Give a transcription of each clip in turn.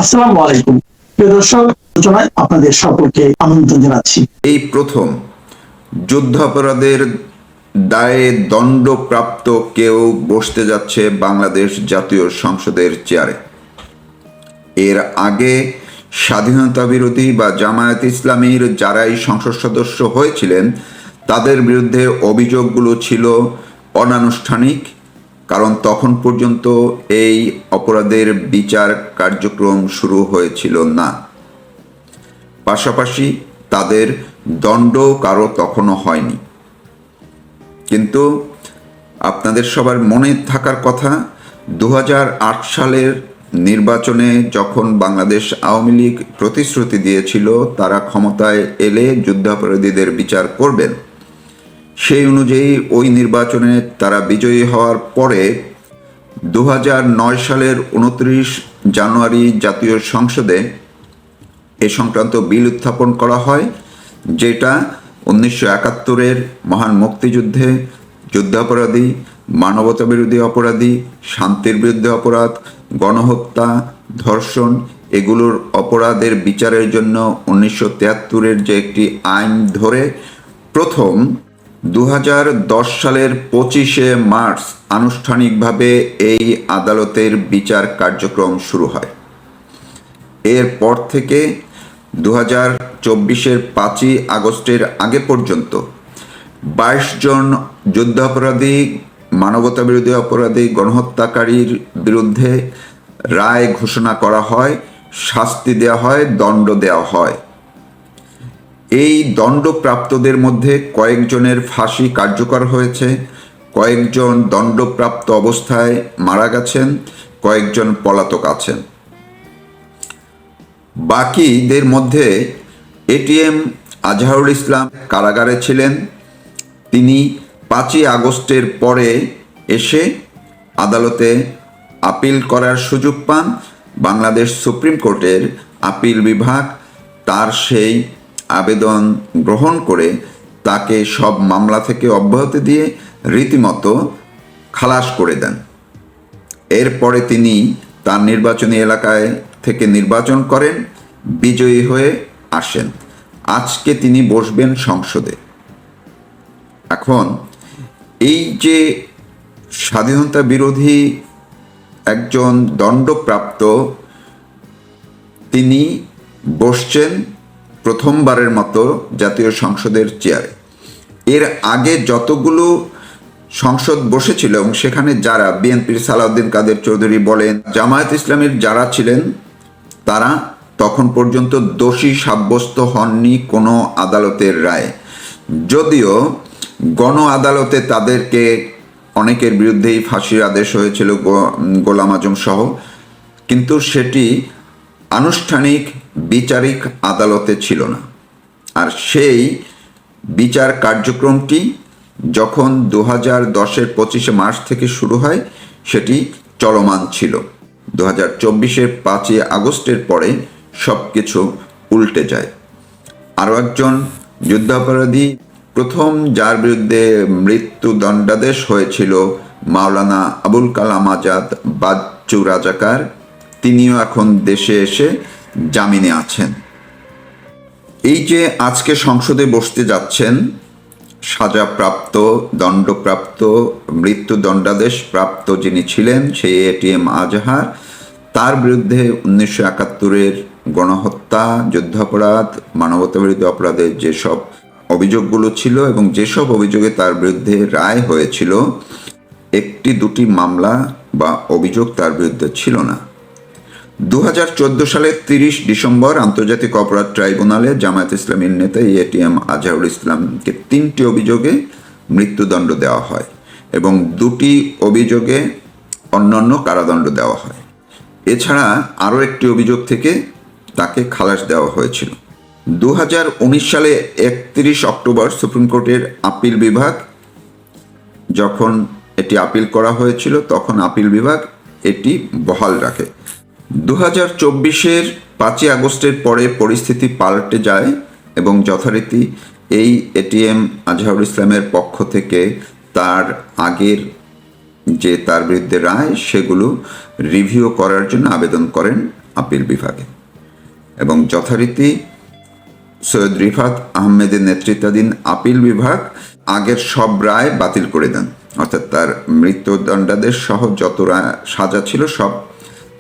আসসালামু আলাইকুম প্রিয় দর্শক, আলোচনায় আপনাদের সকলকে আমন্ত্রণ জানাচ্ছি। এই প্রথম যুদ্ধাপরাধের দায়ে দণ্ডপ্রাপ্ত কেউ বসতে যাচ্ছে বাংলাদেশ জাতীয় সংসদের চেয়ারে। এর আগে স্বাধীনতা বিরোধী বা জামায়াত ইসলামীর যারাই সংসদ সদস্য হয়েছিলেন তাদের বিরুদ্ধে অভিযোগগুলো ছিল অনানুষ্ঠানিক, কারণ তখন পর্যন্ত এই অপরাধের বিচার কার্যক্রম শুরু হয়েছিল না। পাশাপাশি তাদের দণ্ড কারো তখনও হয়নি। কিন্তু আপনাদের সবার মনে থাকার কথা, 2008 সালের নির্বাচনে যখন বাংলাদেশ আওয়ামী লীগ প্রতিশ্রুতি দিয়েছিল তারা ক্ষমতায় এলে যুদ্ধাপরাধীদের বিচার করবেন, সেই অনুযায়ী ওই নির্বাচনে তারা বিজয়ী হওয়ার পরে 2009 সালের 29 জানুয়ারি জাতীয় সংসদে এ সংক্রান্ত বিল উত্থাপন করা হয়, যেটা 1971-এর মহান মুক্তিযুদ্ধে যুদ্ধাপরাধী, মানবতা বিরোধী অপরাধী, শান্তির বিরুদ্ধে অপরাধ, গণহত্যা, ধর্ষণ এগুলোর অপরাধের বিচারের জন্য 1973-এর যে একটি আইন ধরে প্রথম 2010 সালের 25শে মার্চ আনুষ্ঠানিকভাবে এই আদালতের বিচার কার্যক্রম শুরু হয়। এরপর থেকে 2024-এর 5ই আগস্টের আগে পর্যন্ত 22 জন যুদ্ধাপরাধী, মানবতা বিরোধী অপরাধী, গণহত্যাকারীর বিরুদ্ধে রায় ঘোষণা করা হয়, শাস্তি দেওয়া হয়, দণ্ড দেওয়া হয়। এই দণ্ডপ্রাপ্তদের মধ্যে কয়েকজনের ফাঁসি কার্যকর হয়েছে, কয়েকজন দণ্ডপ্রাপ্ত অবস্থায় মারা গেছেন, কয়েকজন পলাতক আছেন। বাকিদের মধ্যে এটিএম আজহারুল ইসলাম কারাগারে ছিলেন। তিনি 5ই আগস্টের পরে এসে আদালতে আপিল করার সুযোগ পান। বাংলাদেশ সুপ্রিম কোর্টের আপিল বিভাগ তার সেই আবেদন গ্রহণ করে তাকে সব মামলা থেকে অব্যাহতি দিয়ে রীতিমতো খালাস করে দেন। এরপরে তিনি তার নির্বাচনী এলাকায় থেকে নির্বাচন করেন, বিজয়ী হয়ে আসেন। আজকে তিনি বসবেন সংসদে। এখন এই যে স্বাধীনতা বিরোধী একজন দণ্ডপ্রাপ্ত, তিনি বসছেন প্রথমবারের মতো জাতীয় সংসদের চেয়ারে। এর আগে যতগুলো সংসদ বসেছিল এবং সেখানে যারা বিএনপির সালাউদ্দিন কাদের চৌধুরী বলেন, জামায়াত ইসলামীর যারা ছিলেন তারা তখন পর্যন্ত দোষী সাব্যস্ত হননি কোনো আদালতের রায়। যদিও গণ আদালতে তাদেরকে অনেকের বিরুদ্ধেই ফাঁসির আদেশ হয়েছিল, গোলাম আজম সহ, কিন্তু সেটি আনুষ্ঠানিক বিচারিক আদালতে ছিল না। আর সেই বিচার কার্যক্রমটি যখন 2010-এর 25শে মার্চ থেকে শুরু হয় সেটি চলমান ছিল। 2024-এর 5ই আগস্টের পরে সব কিছু উল্টে যায়। আরও একজন যুদ্ধাপরাধী, প্রথম যার বিরুদ্ধে মৃত্যুদণ্ডাদেশ হয়েছিল মাওলানা আবুল কালাম আজাদ বাচ্চু রাজাকার, তিনিও এখন দেশে এসে জামিনে আছেন। এই যে আজকে সংসদে বসতে যাচ্ছেন সাজাপ্রাপ্ত, দণ্ডপ্রাপ্ত, মৃত্যুদণ্ডাদেশ প্রাপ্ত যিনি ছিলেন সেই এটিএম আজহার, তার বিরুদ্ধে 1971-এর গণহত্যা, যুদ্ধাপরাধ, মানবতা বিরোধী অপরাধের যেসব অভিযোগগুলো ছিল এবং যেসব অভিযোগে তার বিরুদ্ধে রায় হয়েছিল, একটি দুটি মামলা বা অভিযোগ তার বিরুদ্ধে ছিল না। 2014 সালের 30 ডিসেম্বর আন্তর্জাতিক অপরাধ ট্রাইব্যুনালে জামায়াত ইসলামীর নেতা এটিএম আজহারুল ইসলামকে 3টি অভিযোগে মৃত্যুদণ্ড দেওয়া হয় এবং 2টি অভিযোগে অন্যান্য কারাদণ্ড দেওয়া হয়। এছাড়া আরও একটি অভিযোগ থেকে তাকে খালাস দেওয়া হয়েছিল। 2019 সালে 31 অক্টোবর সুপ্রিম কোর্টের আপিল বিভাগ যখন এটি আপিল করা হয়েছিল তখন আপিল বিভাগ এটি বহাল রাখে। 2024-এর 5ই আগস্টের পরে পরিস্থিতি পাল্টে যায় এবং যথারীতি এই এটিএম আজহারুল ইসলামের পক্ষ থেকে তার আগের যে তার বিরুদ্ধে রায় সেগুলো রিভিউ করার জন্য আবেদন করেন আপিল বিভাগে, এবং যথারীতি সৈয়দ রিফাত আহমেদের নেতৃত্বাধীন আপিল বিভাগ আগের সব রায় বাতিল করে দেন। অর্থাৎ তার মৃত্যুদণ্ডাদেশ সহ যত সাজা ছিল সব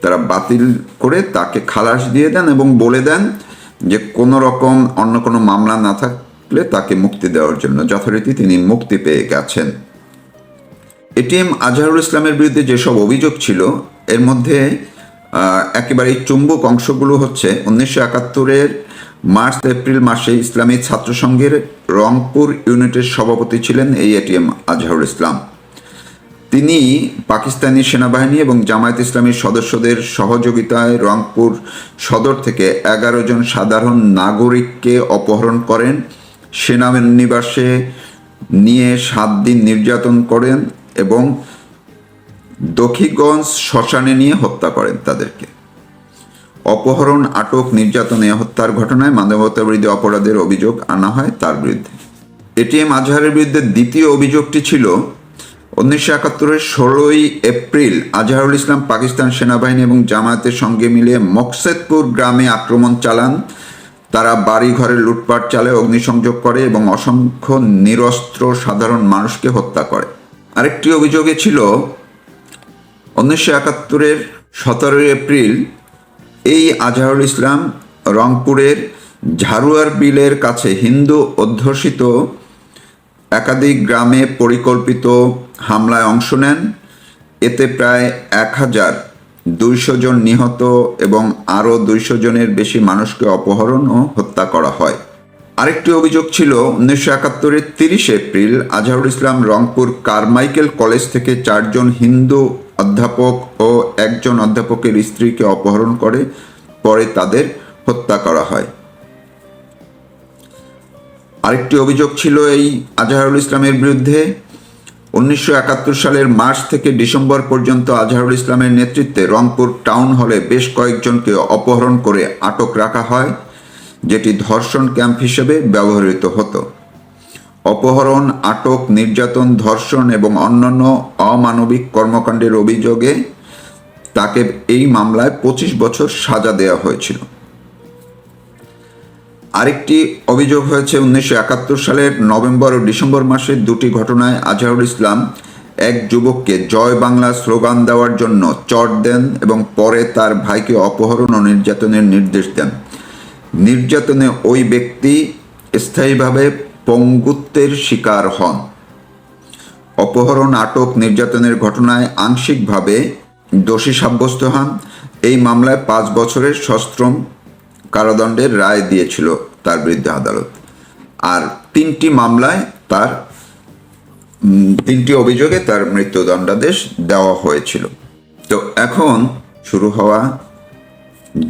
তারা বাতিল করে তাকে খালাস দিয়ে দেন এবং বলে দেন যে কোনো রকম অন্য কোনো মামলা না থাকলে তাকে মুক্তি দেওয়ার জন্য। যথারীতি তিনি মুক্তি পেয়ে গেছেন। এটিএম আজহারুল ইসলামের বিরুদ্ধে যেসব অভিযোগ ছিল এর মধ্যে একেবারে চুম্বক অংশগুলো হচ্ছে 1971-এর মার্চ এপ্রিল মাসে ইসলামী ছাত্র সংঘের রংপুর ইউনিটের সভাপতি ছিলেন এই এটিএম আজহারুল ইসলাম। তিনি পাকিস্তানি সেনাবাহিনী এবং জামায়াত ইসলামীর সদস্যদের সহযোগিতায় রংপুর সদর থেকে 11 জন সাধারণ নাগরিককে অপহরণ করেন, সেনানিবাসে নিয়ে 7 দিন নির্যাতন করেন এবং দখিগঞ্জ শ্মশানে নিয়ে হত্যা করেন তাদেরকে। অপহরণ, আটক, নির্যাতন, হত্যার ঘটনায় মানবতাবিরোধী অপরাধের অভিযোগ আনা হয় তার বিরুদ্ধে। এটিএম আজহারের বিরুদ্ধে দ্বিতীয় অভিযোগটি ছিল 1971-এর 16 এপ্রিল আজহারুল ইসলাম পাকিস্তান সেনাবাহিনী এবং জামায়াতের সঙ্গে মিলে মকসেদপুর গ্রামে আক্রমণ চালান। তারা বাড়ি ঘরে লুটপাট চালায়, অগ্নিসংযোগ করে এবং অসংখ্য নিরস্ত্র সাধারণ মানুষকে হত্যা করে। আরেকটি অভিযোগে ছিল 1971-এর 17 এপ্রিল এই আজহারুল ইসলাম রংপুরের ঝাড়ুয়ার বিলের কাছে হিন্দু অধ্যুষিত একাধিক গ্রামে পরিকল্পিত হামলায় অংশ নেন। এতে প্রায় 1200 জন নিহত এবং আরও 200 জনের বেশি মানুষকে অপহরণ ও হত্যা করা হয়। আরেকটি অভিযোগ ছিল 1971-এর 30 April Azharul Islam Rangpur Carmichael college থেকে 4 জন হিন্দু অধ্যাপক ও 1 জন অধ্যাপকের স্ত্রীকে অপহরণ করে পরে তাদের হত্যা করা হয়। আরেকটি অভিযোগ ছিল এই আজহারুল ইসলামের বিরুদ্ধে 1971 সালের মার্চ থেকে ডিসেম্বর পর্যন্ত আজহারুল ইসলামের নেতৃত্বে রংপুর টাউন হলে বেশ কয়েকজনকে অপহরণ করে আটক রাখা হয়, যেটি ধর্ষণ ক্যাম্প হিসেবে ব্যবহৃত হতো। অপহরণ, আটক, নির্যাতন, ধর্ষণ এবং অন্যান্য অমানবিক কর্মকাণ্ডের অভিযোগে তাকে এই মামলায় 25 বছর সাজা দেওয়া হয়েছিল। আরেকটি অভিযোগ হয়েছে 1971 সালের নভেম্বর ও ডিসেম্বর মাসের 2টি ঘটনায় আজহারুল ইসলাম এক যুবককে জয় বাংলা স্লোগান দেওয়ার জন্য চড় দেন এবং পরে তার ভাইকে অপহরণ ও নির্যাতনের নির্দেশ দেন। নির্যাতনে ওই ব্যক্তি স্থায়ীভাবে পঙ্গুত্বের শিকার হন। অপহরণ, আটক, নির্যাতনের ঘটনায় আংশিকভাবে দোষী সাব্যস্ত হন। এই মামলায় 5 বছরের সশ্রম কারাদণ্ডের রায় দিয়েছিল তার বিরুদ্ধে আদালত। আর 3টি মামলায় তার 3টি অভিযোগে তার মৃত্যুদণ্ডাদেশ দেওয়া হয়েছিল। তো এখন শুরু হওয়া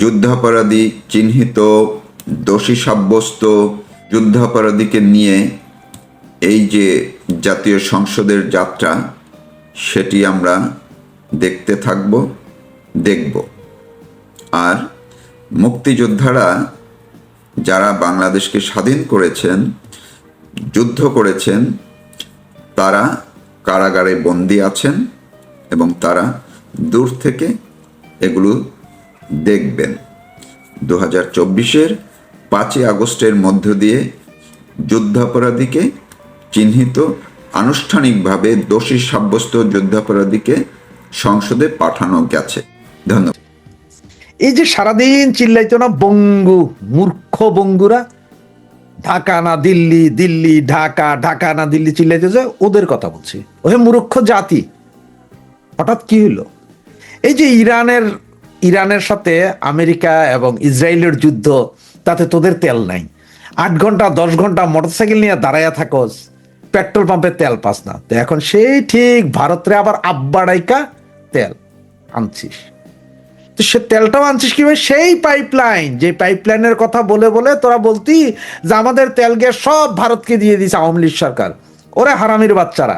যুদ্ধাপরাধী চিহ্নিত দোষী সাব্যস্ত যুদ্ধাপরাধীকে নিয়ে এই যে জাতীয় সংসদের যাত্রা, সেটি আমরা দেখতে দেখব। আর মুক্তিযোদ্ধারা যারা বাংলাদেশকে স্বাধীন করেছেন, যুদ্ধ করেছেন, তারা কারাগারে বন্দী আছেন এবং তারা দূর থেকে এগুলো দেখবেন। 2024-এর 5ই আগস্টের মধ্য দিয়ে যুদ্ধাপরাধীকে চিহ্নিত, আনুষ্ঠানিকভাবে দোষী সাব্যস্ত যুদ্ধাপরাধীকে সংসদে পাঠানো গেছে। ধন্যবাদ। এই যে সারাদিন চিল্লাইতো না বঙ্গু, মূর্খ বঙ্গুরা, ঢাকা না দিল্লি, দিল্লি ঢাকা, ঢাকা না দিল্লি চিল্লাইতে, যে ওদের কথা বলছি। ওহে মূর্খ জাতি, হঠাৎ কি হলো? এই যে ইরানের সাথে আমেরিকা এবং ইসরায়েলের যুদ্ধ, তাতে তোদের তেল নাই। 8 ঘন্টা 10 ঘন্টা মোটরসাইকেল নিয়ে দাঁড়াইয়া থাকস, পেট্রোল পাম্পে তেল পাস না। তো এখন সেই ঠিক ভারতরে আবার আব্বাড়াইকা তেল আনছিস। তো সে তেলটাও আনছিস কিভাবে? সেই পাইপলাইন, যে পাইপলাইনের কথা বলে বলে তোরা বলতি যে আমাদের তেল গ্যাস সব ভারতকে দিয়ে দিয়েছে আওয়ামী লীগ সরকার। ওরে হারামির বাচ্চারা,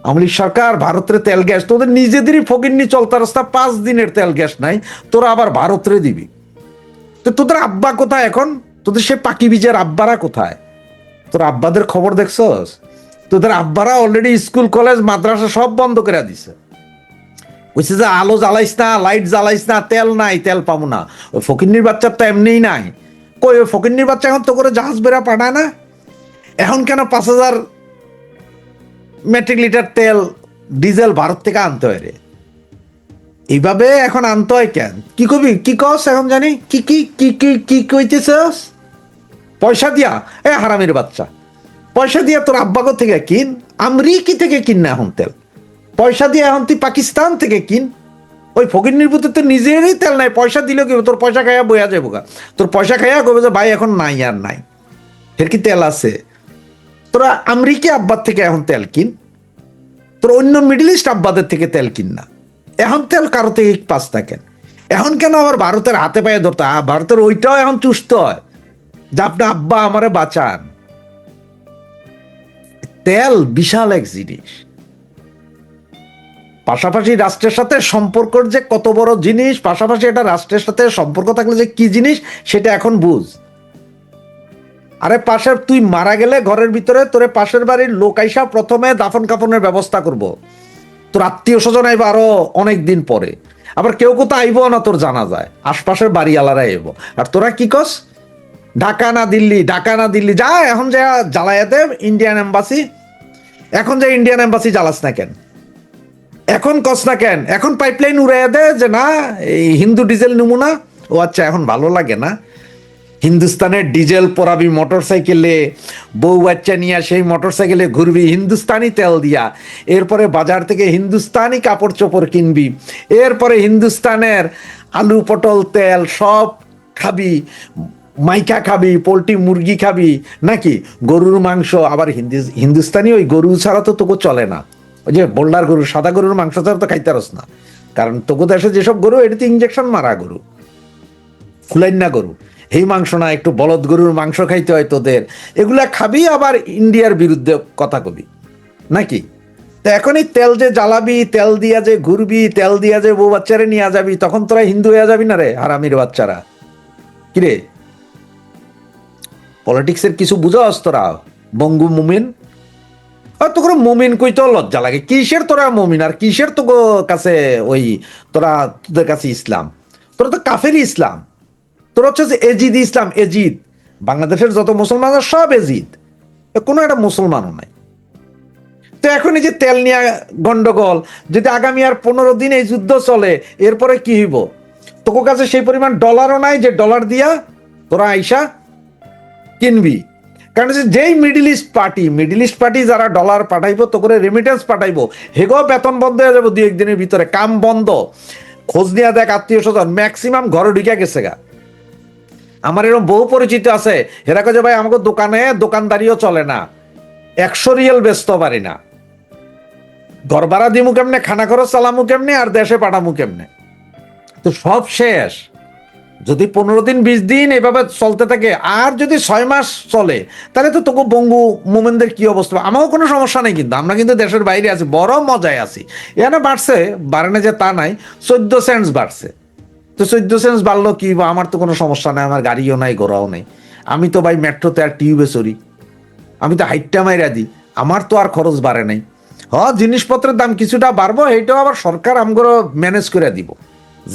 আওয়ামী লীগ সরকার ভারতের তেল গ্যাস, তোদের নিজেদেরই ফকিরনি চলতা রাস্তা 5 দিনের তেল গ্যাস নাই, তোরা আবার ভারতরে দিবি। তো তোদের আব্বা কোথায় এখন? তোদের সে পাকি বীজের আব্বারা কোথায়? তোর আব্বাদের খবর দেখছস? তোদের আব্বারা অলরেডি স্কুল কলেজ মাদ্রাসা সব বন্ধ করে দিছে। কইছে যে আলো জ্বালাইস না, লাইট জ্বালাইস না, তেল নাই, তেল পাবো না। ওই ফকিন্নির বাচ্চার তো এমনিই নাই। কই ওই ফকিন্নির বাচ্চা এখন তো করে জাহাজ বেড়া পাঠায় না? এখন কেন 5,000 মেট্রিক লিটার তেল ডিজেল ভারত থেকে আনতে হয় রে? এইভাবে এখন আনতে হয় কেন? কি কবি, কি কস এখন জানি, কি কি কি কি কি কইতেছস? পয়সা দিয়া? এ হারামির বাচ্চা, পয়সা দিয়া তোর আব্বাগো থেকে কিন, আমেরিকি থেকে কিন না এখন তেল। পয়সা দিয়ে এখন তুই পাকিস্তান থেকে কিন। ওই ফকিন্নির পুত্র তো নিজেরই তেল নাই, পয়সা দিলে কি তোর পয়সা খাইয়া বইয়া যাবো গা? তোর পয়সা খাইয়া কবে যে ভাই এখন নাই আর নাই, এর কি তেল আছে? তোরা আমেরিকা আব্বার থেকে এখন তেল কিন, তোর অন্য মিডল ইস্ট আব্বাদের থেকে তেল কিন না। এখন তেল কারো থেকে পাস না কেন? এখন কেন আবার ভারতের হাতে পায়ে ধরতে? ভারতের ওইটাও এখন চুষ্ট হয় যে আপনার আব্বা আমারে বাঁচান। তেল বিশাল এক জিনিস, পাশাপাশি রাষ্ট্রের সাথে সম্পর্কের যে কত বড় জিনিস, পাশাপাশি এটা রাষ্ট্রের সাথে সম্পর্ক থাকলে যে কি জিনিস সেটা এখন বুঝ। আরে পাশের, তুই মারা গেলে ঘরের ভিতরে তোরে পাশের বাড়ির লোক আইসা প্রথমে দাফন কাফনের ব্যবস্থা করব। তোর আত্মীয় স্বজন আইব আরো অনেক দিন পরে, আবার কেউ কোথাও আইব না তোর জানা যায়, আশপাশের বাড়ি আলারা আইব। আর তোরা কি কস? ঢাকা না দিল্লি, ঢাকা না দিল্লি, যা এখন যা জ্বালায়াতে ইন্ডিয়ান এম্বাসি। এখন যে ইন্ডিয়ান এম্বাসি জ্বালাস না কেন? এখন কস না কেন? এখন পাইপলাইন উড়াইয়া দে যে না এই হিন্দু ডিজেল নমুনা। ও আচ্ছা, এখন ভালো লাগে না? হিন্দুস্তানের ডিজেল পরাবি মোটর সাইকেলে, বউ বাচ্চা নিয়ে সেই মোটর সাইকেলে ঘুরবি হিন্দুস্তানি তেল দিয়া, এরপরে বাজার থেকে হিন্দুস্তানি কাপড় চোপড় কিনবি, এরপরে হিন্দুস্তানের আলু পটল তেল সব খাবি, মাইকা খাবি, পোলট্রি মুরগি খাবি, নাকি গরুর মাংস। আবার হিন্দুস্তানি ওই গরু ছাড়া তো তোকে চলে না। ওই যে বোল্ডার গরু, সাদা গরুর মাংস ছাড়া তো খাইতে পারস না, কারণ তোকে দেশে যেসব গরু এটাতে ইঞ্জেকশন মারা গরু, ফুলাইন্না গরু। এই মাংস না, একটু বলদ গরুর মাংস খাইতে হয় তোদের, এগুলা খাবি আবার ইন্ডিয়ার বিরুদ্ধে কথা কবি নাকি? তো এখন এই তেল যে জ্বালাবি, তেল দিয়া যে ঘুরবি, তেল দিয়া যে বউ বাচ্চারে নিয়ে যাবি, তখন তোরা হিন্দু হয়ে যাবি না রে হারামির বাচ্চারা? কিরে, পলিটিক্সের কিছু বুঝাস তোরা? বঙ্গু মুমিন, তো করে মুমিন কইতে লজ্জা লাগে। কিসের তোরা মুমিন আর কিসের তো কাছে ওই তোরা, তোদের কাছে ইসলাম? তোরা তো কাফেরই ইসলাম। তোর হচ্ছে যে এজিদ ইসলাম, এজিদ। বাংলাদেশের যত মুসলমান সব এজিদ, কোনো একটা মুসলমানও নাই। তো এখন এই যে তেল নিয়ে গন্ডগোল, যদি আগামী আর 15 দিন এই যুদ্ধ চলে, এরপরে কি হইব? তোর কাছে সেই পরিমাণ ডলারও নাই যে ডলার দিয়া তোরা আইসা কিনবি। কারণ যেই মিডিল ইস্ট পার্টি যারা ডলার পাঠাইবো, তো করে রেমিটেন্স পাঠাইবো, হেগো বেতন বন্ধ হয়ে যাবো 2-1 দিনের ভিতরে, কাম বন্ধ। খোঁজ নিয়ে দেখ, আত্মীয় স্বজন ম্যাক্সিমাম ঘরে ঢুকে গেছে গা। আমার এরকম বহু পরিচিত আছে, এরা কে ভাই আমাকে দোকানে দোকানদারিও চলে না, 100 রিয়েল বেচতে পারি না, ঘর ভাড়া দিমু কেমনে, খানা খরচ চালামু কেমনে, আর দেশে পাঠামু কেমনে? তো সব শেষ। যদি 15 দিন 20 দিন এভাবে চলতে থাকে, আর যদি 6 মাস চলে, তাহলে তো তোকে বঙ্গু মোমেনদের কি অবস্থা? আমারও কোনো সমস্যা নেই, কিন্তু আমরা কিন্তু দেশের বাইরে আছি, বড় মজায় আছি। এখানে বাড়ছে, বাড়ে না যে তা নাই, 14 সেন্টস বাড়ছে। তো 14 সেন্টস বাড়লো কি, আমার তো কোনো সমস্যা নাই, আমার গাড়িও নাই, ঘোড়াও নেই। আমি তো ভাই মেট্রোতে আর টিউবে চড়ি, আমি তো হাইটটা মাইরা দিই, আমার তো আর খরচ বাড়ে নাই। জিনিসপত্রের দাম কিছুটা বাড়বো, এইটাও আবার সরকার আমগুলো ম্যানেজ করে দিব,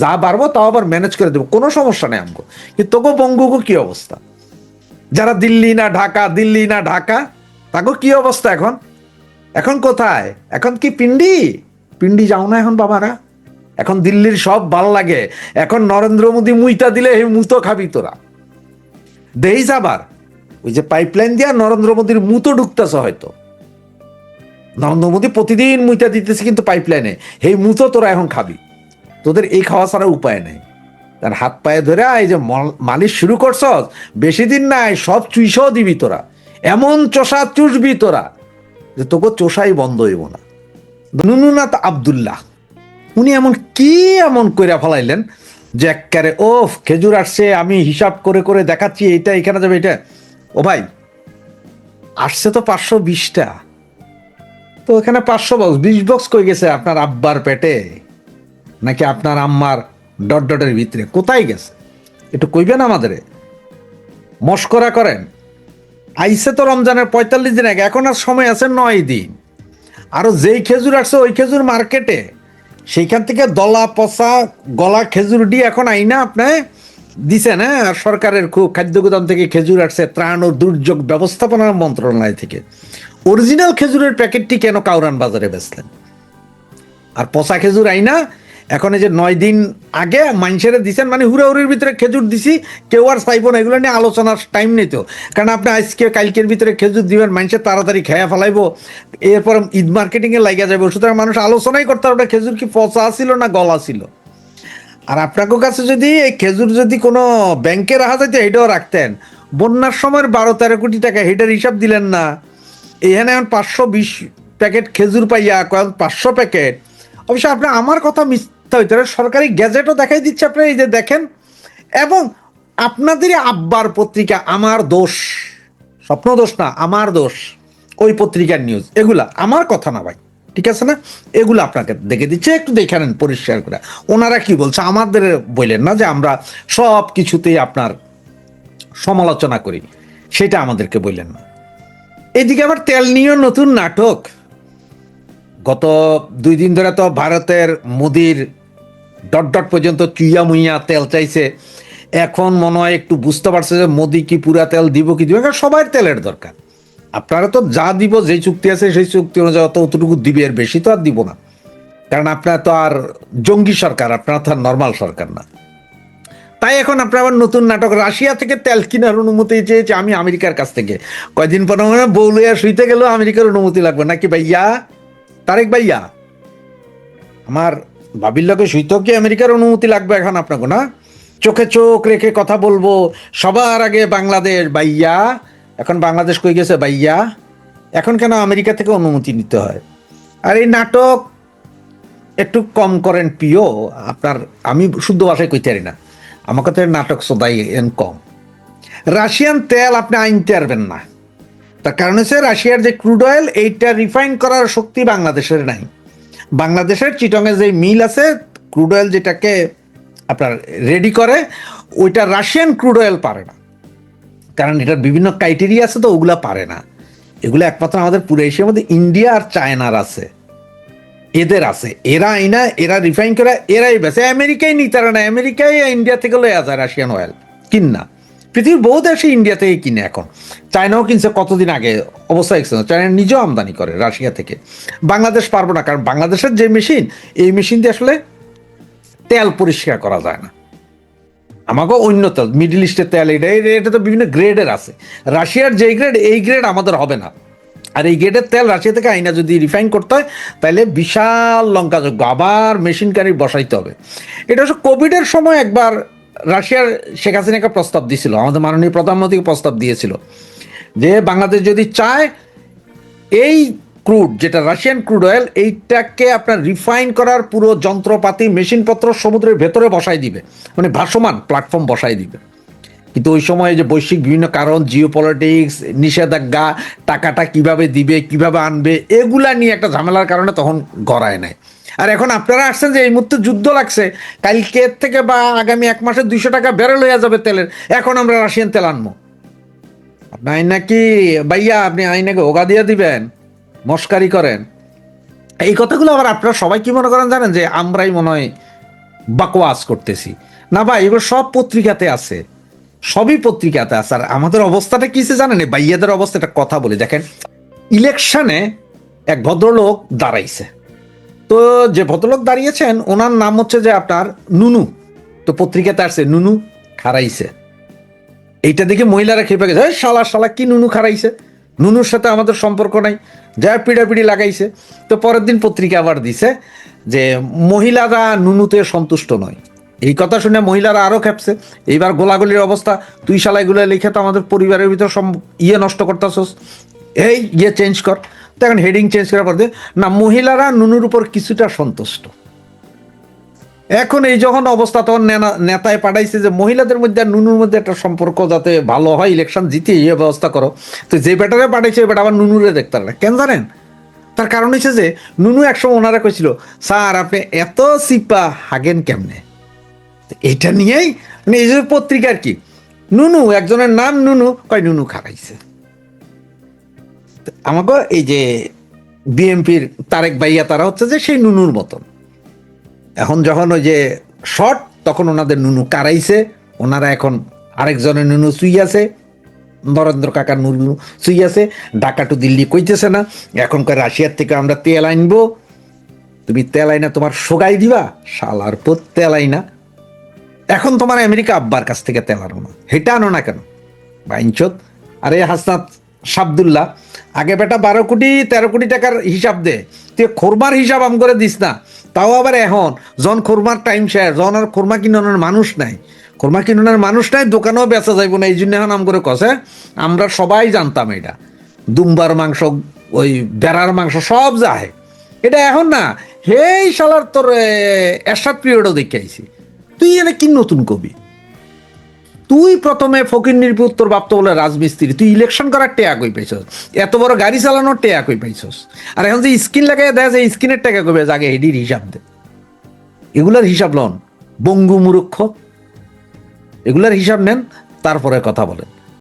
যা বাড়বো তাও আবার ম্যানেজ করে দেবো, কোনো সমস্যা নেই আমগো। কিন্তু তোকে বঙ্গুগো কি অবস্থা? যারা দিল্লি না ঢাকা, দিল্লি না ঢাকা, তাকে কি অবস্থা এখন? এখন কোথায়? এখন কি পিন্ডি পিন্ডি যাও না এখন বাবারা? এখন দিল্লির সব ভাল লাগে। এখন নরেন্দ্র মোদী মুইতা দিলে এই মুতো খাবি তোরা। দেইস আবার ওই যে পাইপলাইন দিয়া নরেন্দ্র মোদীর মুতো ঢুকতেছে, হয়তো নরেন্দ্র মোদী প্রতিদিন মুইতা দিতেছে, কিন্তু পাইপলাইনে এই মুতো তোরা এখন খাবি। তোদের এই খাওয়া ছাড়া উপায় নেই। তার হাত পায়ে ধরে এই যে মালিশ শুরু করছ, বেশি দিন নাই সব চুইসাও দিবি তোরা, এমন চষা চুষবি তোরা যে তোকে চষাই বন্ধ হইব না। নুনুনাথ আব্দুল্লাহ উনি এমন কইরা ফেলাইলেন যে একবারে ওফ, খেজুর আসছে, আমি হিসাব করে করে দেখাচ্ছি, এইটা এখানে যাবে, এটা। ও ভাই, আসছে তো 520টা, তো এখানে 500 বক্স, 20 বক্স কই গেছে? আপনার আব্বার পেটে নাকি আপনার আম্মার ডটের ভিতরে? কোথায় গেছে একটু কইবেন আমাদের? মস্করা করেন। আইসে তো রমজানের 45 দিন আগে, এখন আর সময় আছে 9 দিন। আরো যেই খেজুর আসছে ওই খেজুর মার্কেটে সেইখান থেকে দলা পচা গলা খেজুর দিয়ে এখন আইনা আপনি দিছেন। হ্যাঁ, আর সরকারের খুব খাদ্য গুদাম থেকে খেজুর আসছে ত্রাণ ও দুর্যোগ ব্যবস্থাপনা মন্ত্রণালয় থেকে। অরিজিনাল খেজুরের প্যাকেটটি কেন কাউরান বাজারে বেচলেন? আর পচা খেজুর আইনা এখন এই যে 9 দিন আগে মানুষের দিচ্ছেন, মানে হুড়াহুড়ির ভিতরে খেজুর দিছি, কেউ আর চাইব না, এগুলো নিয়ে আলোচনার টাইম নেই তো। কারণ আপনি আজকে কালকের ভিতরে খেজুর দিবেন, মানুষের তাড়াতাড়ি খেয়া ফেলাইবো, এরপর ঈদ মার্কেটিংয়ে লাগিয়ে যাবে, সুতরাং মানুষ আলোচনাই করতে হবে খেজুর কি পচা ছিল না গলা ছিল। আর আপনার কাছে যদি এই খেজুর যদি কোনো ব্যাংকে রাখা যেত এটাও রাখতেন। বন্যার সময় 12-13 কোটি টাকা, হেটার হিসাব দিলেন না। এখানে এখন 520 প্যাকেট খেজুর পাইয়া কয়েক 500 প্যাকেট। অবশ্য আপনি আমার কথা মিথ্যা হইতে পারে, সরকারি গ্যাজেটও দেখাই দিচ্ছে আপনি, এই যে দেখেন। এবং আপনাদেরই আব্বার পত্রিকা আমার দোষ, স্বপ্ন দোষ না, আমার দোষ, ওই পত্রিকার নিউজ, এগুলা আমার কথা না ভাই, ঠিক আছে না? এগুলো আপনাকে দেখে দিচ্ছে, একটু দেখে নেন পরিষ্কার করে ওনারা কি বলছে। আমাদের বললেন না যে আমরা সব কিছুতেই আপনার সমালোচনা করি, সেটা আমাদেরকে বললেন না। এদিকে আবার তেল নিয়েও নতুন নাটক। গত 2 দিন ধরে তো ভারতের মোদির ডট ডট পর্যন্ত চুইয়া মুইয়া তেল চাইছে। এখন মনে হয় একটু বুঝতে পারছে যে মোদি কি পুরা তেল দিব কি দিবে, কারণ সবার তেলের দরকার। আপনারা তো যা দিব, যে চুক্তি আছে সেই চুক্তি অনুযায়ী অতটুকু দিবে, এর বেশি তো আর দিব না, কারণ আপনারা তো আর জঙ্গি সরকার, আপনারা তো আর নর্মাল সরকার না। তাই এখন আপনার আবার নতুন নাটক, রাশিয়া থেকে তেল কেনার অনুমতি চেয়েছে আমি আমেরিকার কাছ থেকে। কয়দিন পর বউ লইয়া শুইতে গেলেও আমেরিকার অনুমতি লাগবে নাকি ভাইয়া? তারেক ভাইয়া, আমার ভাবির লোকে শুইতেও কি আমেরিকার অনুমতি লাগবে এখন আপনাকে? না, চোখে চোখ রেখে কথা বলবো, সবার আগে বাংলাদেশ ভাইয়া। এখন বাংলাদেশ কই গেছে ভাইয়া? এখন কেন আমেরিকা থেকে অনুমতি নিতে হয়? আর এই নাটক একটু কম করেন প্রিয় আপনার, আমি শুদ্ধ ভাষায় কইতে পারি না, আমার কথা নাটক সদাই কম। রাশিয়ান তেল আপনি আনতে পারবেন না, তার কারণ হচ্ছে রাশিয়ার যে ক্রুড অয়েল, এইটা রিফাইন করার শক্তি বাংলাদেশের নাই। বাংলাদেশের চিটংয়ে যে মিল আছে ক্রুড অয়েল যেটাকে আপনার রেডি করে, ওইটা রাশিয়ান ক্রুড অয়েল পারে না, কারণ এটার বিভিন্ন ক্রাইটেরিয়া আছে, তো ওগুলা পারে না। এগুলো একমাত্র আমাদের পুরো এশিয়ার মধ্যে ইন্ডিয়া আর চায়নার আছে, এদের আছে। এরা আইনা, এরা রিফাইন করে, এরাই বেছে। আমেরিকায় নিতে পারে না, আমেরিকায় ইন্ডিয়া থেকে লয়া যায় রাশিয়ান অয়েল কিনা। পৃথিবীর বহু দেশে ইন্ডিয়া থেকে কিনে এখন, চায়নাও কিনছে কতদিন আগে, অবস্থা দেখছে। চায়না নিজেও আমদানি করে রাশিয়া থেকে। বাংলাদেশ পারবো না, কারণ বাংলাদেশের যে মেশিন, এই মেশিন দিয়ে আসলে তেল পরিষ্কার করা যায় না। আমাকে অন্য তেল, মিডল ইস্টের তেল, এটা তো বিভিন্ন গ্রেডের আছে। রাশিয়ার যে গ্রেড, এই গ্রেড আমাদের হবে না। আর এই গ্রেডের তেল রাশিয়া থেকে আইনা যদি রিফাইন করতে হয়, তাহলে বিশাল লঙ্কাযোগ্য আবার মেশিন গাড়ি বসাইতে হবে। এটা হচ্ছে কোভিডের সময় একবার রাশিয়ার শেখ হাসিনাকে প্রস্তাব দিয়েছিল, আমাদের মাননীয় প্রধানমন্ত্রীকে প্রস্তাব দিয়েছিল যে বাংলাদেশ যদি চায় এই ক্রুড, যেটা রাশিয়ান ক্রুড অয়েল, এইটাকে আপনার রিফাইন করার পুরো যন্ত্রপাতি মেশিনপত্র সমুদ্রের ভেতরে বসাই দিবে, মানে ভাসমান প্ল্যাটফর্ম বসাই দিবে। কিন্তু ওই সময় যে বৈশ্বিক বিভিন্ন কারণ, জিওপলিটিক্স, নিষেধাজ্ঞা, টাকাটা কিভাবে দিবে, কিভাবে আনবে, এগুলা নিয়ে একটা ঝামেলার কারণে তখন গড়ায় নেয়। আর এখন আপনারা আসছেন যে এই মুহূর্তে যুদ্ধ লাগছে, কালকের থেকে বা আগামী 1 মাসে 200 টাকা বেরোল হয়ে যাবে তেলের, এখন আমরা রাশিয়ান তেল আনবো। আপনি নাকি ভাইয়া, আপনি আইনাকে ওগা দিয়ে দিবেন, মস্কারি করেন। এই কথাগুলো আবার আপনারা সবাই কি মনে করেন জানেন, যে আমরাই মনে হয় বাকওয়াজ করতেছি। না ভাই, এগুলো সব পত্রিকাতে আছে, সবই পত্রিকাতে আছে। আর আমাদের অবস্থাটা কিসে জানেন, ভাইয়াদের অবস্থাটা কথা বলে দেখেন। ইলেকশনে এক ভদ্রলোক দাঁড়াইছে, তো যে ভদ্রলোক দাঁড়িয়েছেন ওনার নাম হচ্ছে যে আপনার নুনু। তো পত্রিকাতে আসছে নুনু খারাইছে। এইটা দেখে মহিলারা খেপে গেছে, শালা শালা কি নুনু খারাইছে, নুনুর সাথে আমাদের সম্পর্ক নাই, যা পিড়াপিড়ি লাগাইছে। তো পরের দিন পত্রিকা আবার দিছে যে মহিলারা নুনুতে সন্তুষ্ট নয়। এই কথা শুনে মহিলারা আরো খেপছে। এইবার গোলাগুলির অবস্থা, তুই শালা এগুলো লিখে তো আমাদের পরিবারের ভিতর নষ্ট করতেছস, এই চেঞ্জ কর। তো এখন হেডিং চেঞ্জ করার পর না, মহিলারা নুনুর উপর কিছুটা সন্তুষ্ট। এখন এই যখন অবস্থা, তখন নেতায় পাঠাইছে যে মহিলাদের মধ্যে আর নুনুর মধ্যে একটা সম্পর্ক যাতে ভালো হয়, ইলেকশন জিতে এই ব্যবস্থা করো। তো যে বেটারে পাঠাইছে, বেটা আবার নুনুরে দেখতে পারে না। কেন জানেন? তার কারণ হচ্ছে যে নুনু একসময় ওনারা কইছিল, স্যার আপনি এত সিপা হাগেন কেমনে। এটা নিয়েই নিজের পত্রিকার কি, নুনু, একজনের নাম নুনু, কয় নুনু খারাইছে। আমাকে এই যে বিএনপির তারেক ভাইয়া, তারা হচ্ছে যে সেই নুনুর মতন। এখন যখন ওই যে শর্ট, তখন ওনাদের নুনু কারাইছে, ওনারা এখন আরেকজনের নুনু চুই আছে, নরেন্দ্র কাকার নুনু চুই আছে, ঢাকা টু দিল্লি কইতেছে না, এখন কয় রাশিয়ার থেকে আমরা তেল আনবো, তুমি তেল আইনা তোমার সোগাই দিবা, শালার পর তেল আইনা। এখন তোমার আমেরিকা আব্বার কাছ থেকে তেল আনো না, হেটা আনো না কেন বাইনচোদ? আরে হাসনাত শাবদুল্লাহ, আগে বেটা 12 কোটি 13 কোটি টাকার হিসাব দে, তুই খোরমার হিসাব আম করে দিস না। তাও আবার এখন জন খোরমার টাইম শেষ, জন আর খোরমা কিনানোর মানুষ নাই, খোরমা কিনানোর মানুষ নাই, দোকানেও বেচা যাইব না, এই জন্য এখন আম করে কষে। আমরা সবাই জানতাম এটা, দুম্বার মাংস, ওই বেড়ার মাংস সব যায়, এটা এখন না। হেই শালার তোর এরশাদ পিরিয়ডও দেখে আইছি। তুই এনে কি নতুন কবি? তুই প্রথমে ফকির নির্পুত তোর বাপ তো বলে রাজমিস্ত্রি, তুই ইলেকশন করার টেয়া কই পাইছস, এত বড় গাড়ি চালানোর টেয়া কই পাইছস? আর এখন যে স্কিন লাগাই দেখা যায় স্কিনের টাকা কবে আগে হেডির হিসাব দে, এগুলার হিসাব লন বঙ্গু মূর্খ, এগুলার হিসাব নেন, তারপরে কথা বলেন।